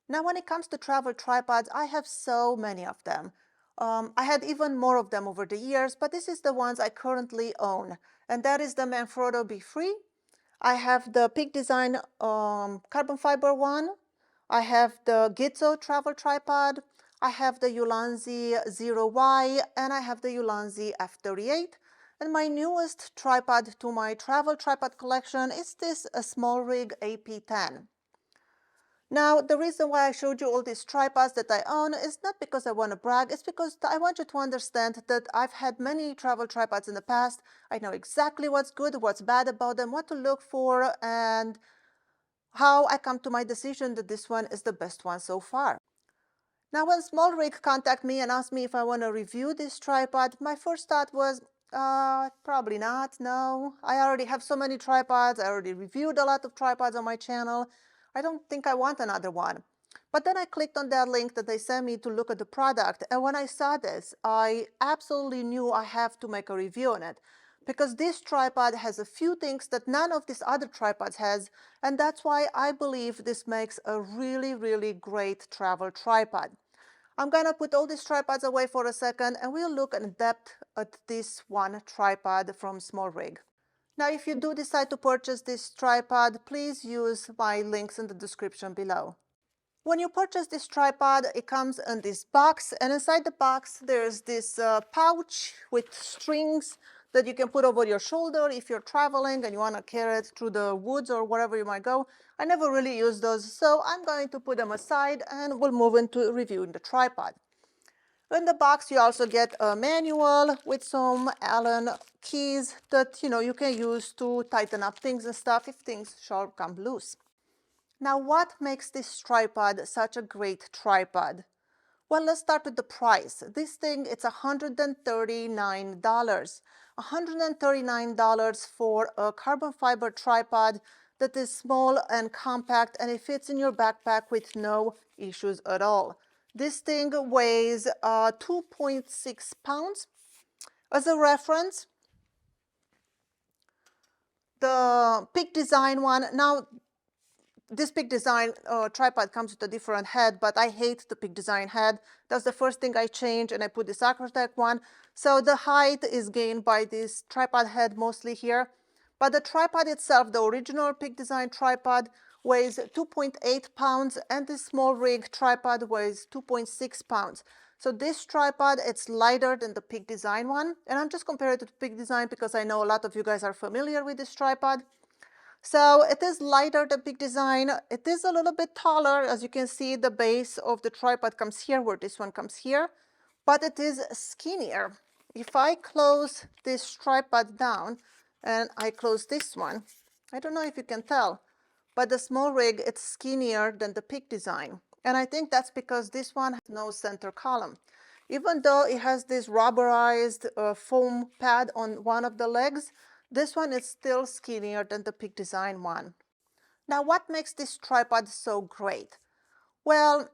Now, when it comes to travel tripods, I have so many of them. I had even more of them over the years, but this is the ones I currently own, and that is the Manfrotto Be3. I have the Peak Design carbon fiber one. I have the Gizzo travel tripod. I have the Ulanzi 0Y, and I have the Ulanzi F38. And my newest tripod to my travel tripod collection is this Smallrig AP10. Now, the reason why I showed you all these tripods that I own is not because I want to brag, it's because I want you to understand that I've had many travel tripods in the past. I know exactly what's good, what's bad about them, what to look for, and how I come to my decision that this one is the best one so far. Now, when Smallrig contacted me and asked me if I want to review this tripod, my first thought was, probably not, no. I already have so many tripods, I already reviewed a lot of tripods on my channel. I don't think I want another one. But then I clicked on that link that they sent me to look at the product, and when I saw this, I absolutely knew I have to make a review on it. Because this tripod has a few things that none of these other tripods has, and that's why I believe this makes a really, really great travel tripod. I'm gonna put all these tripods away for a second, and we'll look in depth at this one tripod from Smallrig. Now, if you do decide to purchase this tripod, please use my links in the description below. When you purchase this tripod, it comes in this box, and inside the box there's this pouch with strings that you can put over your shoulder if you're traveling and you want to carry it through the woods or wherever you might go. I never really use those, so I'm going to put them aside and we'll move into reviewing the tripod. In the box, you also get a manual with some Allen keys that you can use to tighten up things and stuff if things shall come loose. Now, what makes this tripod such a great tripod? Well, let's start with the price. This thing, it's $139. $139 for a carbon fiber tripod that is small and compact, and it fits in your backpack with no issues at all. This thing weighs 2.6 pounds. As a reference, the Peak Design one, now this Peak Design tripod comes with a different head, but I hate the Peak Design head. That's the first thing I changed, and I put this Acrotech one. So the height is gained by this tripod head mostly here. But the tripod itself, the original Peak Design tripod, weighs 2.8 pounds, and this Smallrig tripod weighs 2.6 pounds. So this tripod, it's lighter than the Peak Design one. And I'm just comparing it to Peak Design because I know a lot of you guys are familiar with this tripod. So it is lighter than Peak Design. It is a little bit taller. As you can see, the base of the tripod comes here, where this one comes here, but it is skinnier. If I close this tripod down and I close this one, I don't know if you can tell, but the Smallrig, it's skinnier than the Peak Design. And I think that's because this one has no center column. Even though it has this rubberized foam pad on one of the legs, this one is still skinnier than the Peak Design one. Now, what makes this tripod so great? Well,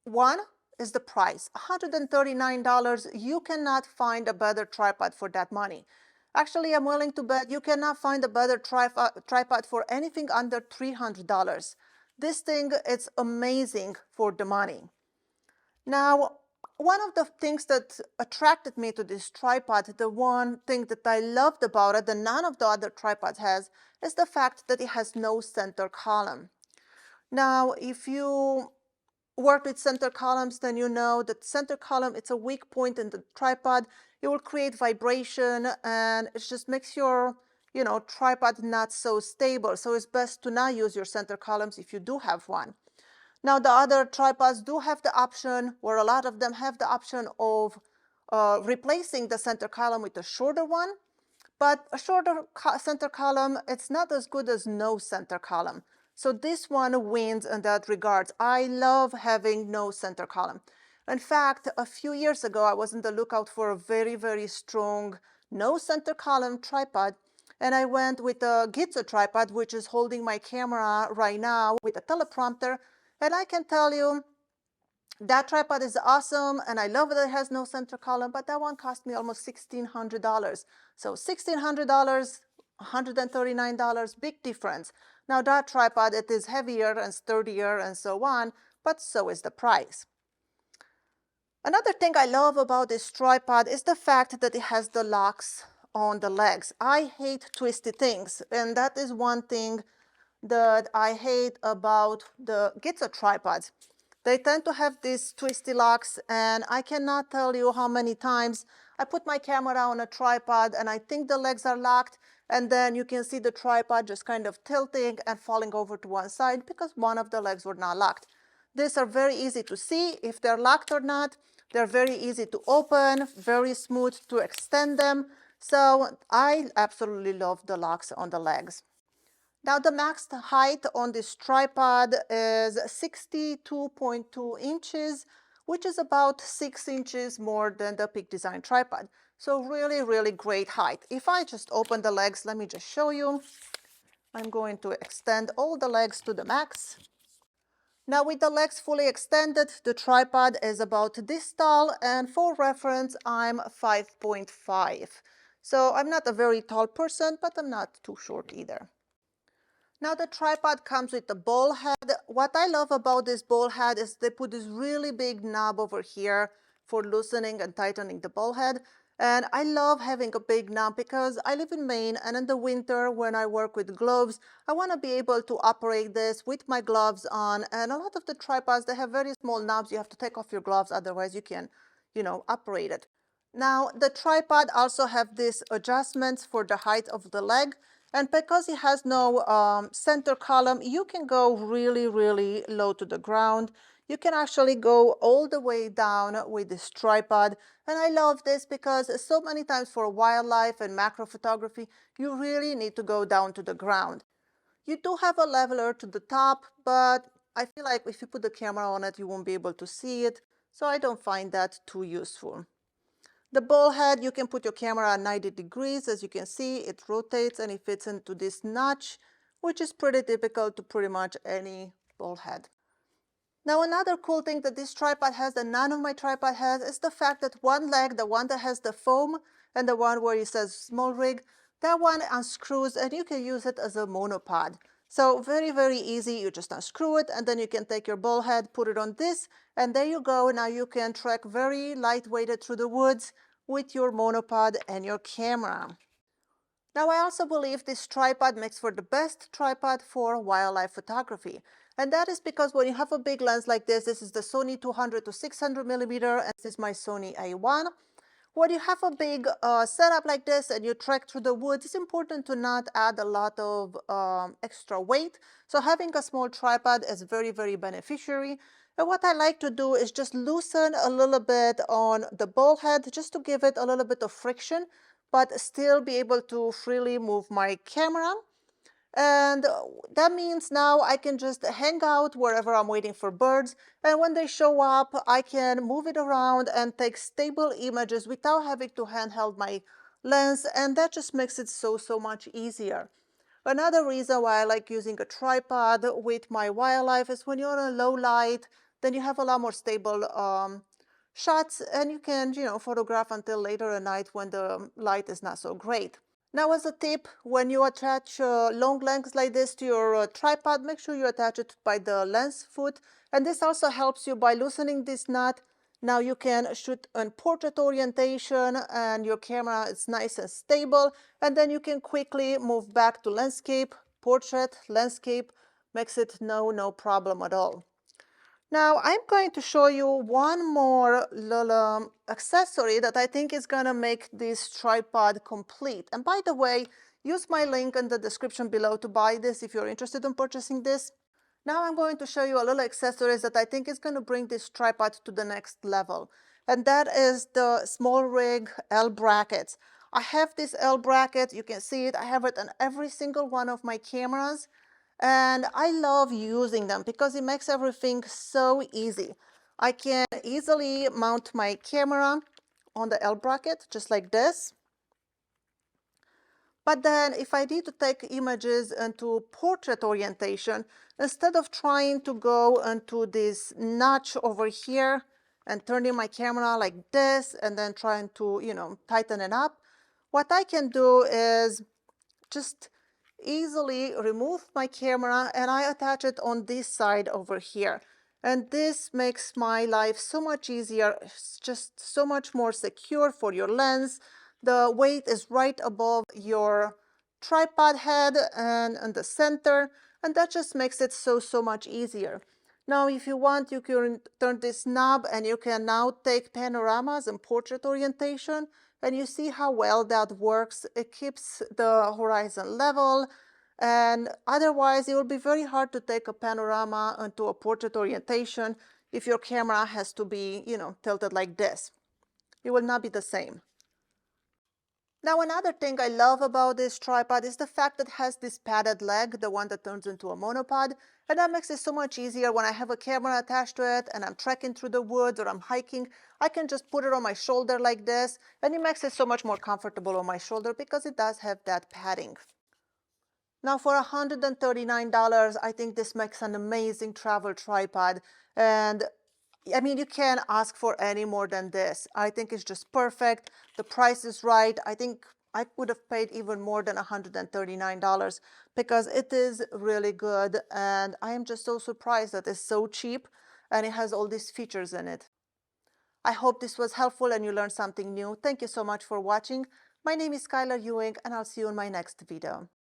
one is the price. $139, you cannot find a better tripod for that money. Actually, I'm willing to bet you cannot find a better tripod for anything under $300. This thing, it's amazing for the money. Now, one of the things that attracted me to this tripod, the one thing that I loved about it that none of the other tripods has, is the fact that it has no center column. Now, if you work with center columns, then you know that center column, it's a weak point in the tripod. It will create vibration, and it just makes your tripod not so stable. So it's best to not use your center columns if you do have one. Now, the other tripods do have the option, or a lot of them have the option of replacing the center column with a shorter one. But a shorter center column, it's not as good as no center column. So this one wins in that regard. I love having no center column. In fact, a few years ago, I was on the lookout for a very, very strong no center column tripod. And I went with a Gizzo tripod, which is holding my camera right now with a teleprompter. And I can tell you, that tripod is awesome, and I love that it has no center column, but that one cost me almost $1,600. So $1,600, $139, big difference. Now that tripod, it is heavier and sturdier and so on, but so is the price. Another thing I love about this tripod is the fact that it has the locks on the legs. I hate twisty things, and that is one thing that I hate about the Gitza tripods. They tend to have these twisty locks, and I cannot tell you how many times I put my camera on a tripod and I think the legs are locked, and then you can see the tripod just kind of tilting and falling over to one side because one of the legs were not locked. These are very easy to see if they're locked or not. They're very easy to open, very smooth to extend them. So I absolutely love the locks on the legs. Now the max height on this tripod is 62.2 inches, which is about 6 inches more than the Peak Design tripod. So really, really great height. If I just open the legs, let me just show you. I'm going to extend all the legs to the max. Now with the legs fully extended, the tripod is about this tall, and for reference, I'm 5.5. So I'm not a very tall person, but I'm not too short either. Now the tripod comes with a ball head. What I love about this ball head is they put this really big knob over here for loosening and tightening the ball head. And I love having a big knob because I live in Maine, and in the winter when I work with gloves, I want to be able to operate this with my gloves on. And a lot of the tripods, they have very small knobs. You have to take off your gloves, otherwise you can, operate it. Now the tripod also have these adjustments for the height of the leg. And because it has no center column, you can go really, really low to the ground. You can actually go all the way down with this tripod. And I love this because so many times for wildlife and macro photography, you really need to go down to the ground. You do have a leveler to the top, but I feel like if you put the camera on it, you won't be able to see it. So I don't find that too useful. The ball head, you can put your camera at 90 degrees. As you can see, it rotates and it fits into this notch, which is pretty typical to pretty much any ball head. Now, another cool thing that this tripod has that none of my tripod has is the fact that one leg, the one that has the foam and the one where it says Smallrig, that one unscrews and you can use it as a monopod. So very, very easy. You just unscrew it and then you can take your ball head, put it on this, and there you go. Now you can trek very lightweighted through the woods with your monopod and your camera. Now I also believe this tripod makes for the best tripod for wildlife photography. And that is because when you have a big lens like this is the Sony 200 to 600 millimeter, and this is my Sony A1. When you have a big setup like this and you trek through the woods, it's important to not add a lot of extra weight. So having a small tripod is very, very beneficial. And what I like to do is just loosen a little bit on the ball head just to give it a little bit of friction, but still be able to freely move my camera. And that means now I can just hang out wherever I'm waiting for birds. And when they show up, I can move it around and take stable images without having to handheld my lens. And that just makes it so much easier. Another reason why I like using a tripod with my wildlife is when you're on a low light, then you have a lot more stable shots, and you can, photograph until later at night when the light is not so great. Now, as a tip, when you attach long lens like this to your tripod, make sure you attach it by the lens foot. And this also helps you by loosening this nut. Now you can shoot in portrait orientation and your camera is nice and stable. And then you can quickly move back to landscape, portrait, landscape, makes it no problem at all. Now I'm going to show you one more little accessory that I think is gonna make this tripod complete. And by the way, use my link in the description below to buy this if you're interested in purchasing this. Now I'm going to show you a little accessories that I think is gonna bring this tripod to the next level. And that is the Smallrig L brackets. I have this L bracket, you can see it, I have it on every single one of my cameras. And I love using them because it makes everything so easy. I can easily mount my camera on the L bracket just like this. But then if I need to take images into portrait orientation, instead of trying to go into this notch over here and turning my camera like this and then trying to, tighten it up, what I can do is just easily remove my camera and I attach it on this side over here. And this makes my life so much easier. It's just so much more secure for your lens. The weight is right above your tripod head and in the center, and that just makes it so much easier. Now, if you want, you can turn this knob and you can now take panoramas and portrait orientation, and you see how well that works. It keeps the horizon level, and otherwise it will be very hard to take a panorama into a portrait orientation if your camera has to be, tilted like this. It will not be the same. Now, another thing I love about this tripod is the fact that it has this padded leg, the one that turns into a monopod, and that makes it so much easier when I have a camera attached to it and I'm trekking through the woods or I'm hiking. I can just put it on my shoulder like this, and it makes it so much more comfortable on my shoulder because it does have that padding. Now, for $139, I think this makes an amazing travel tripod, and I mean, you can't ask for any more than this. I think it's just perfect. The price is right. I think I would have paid even more than $139 because it is really good, and I am just so surprised that it's so cheap and it has all these features in it. I hope this was helpful and you learned something new. Thank you so much for watching. My name is Skyler Ewing, and I'll see you in my next video.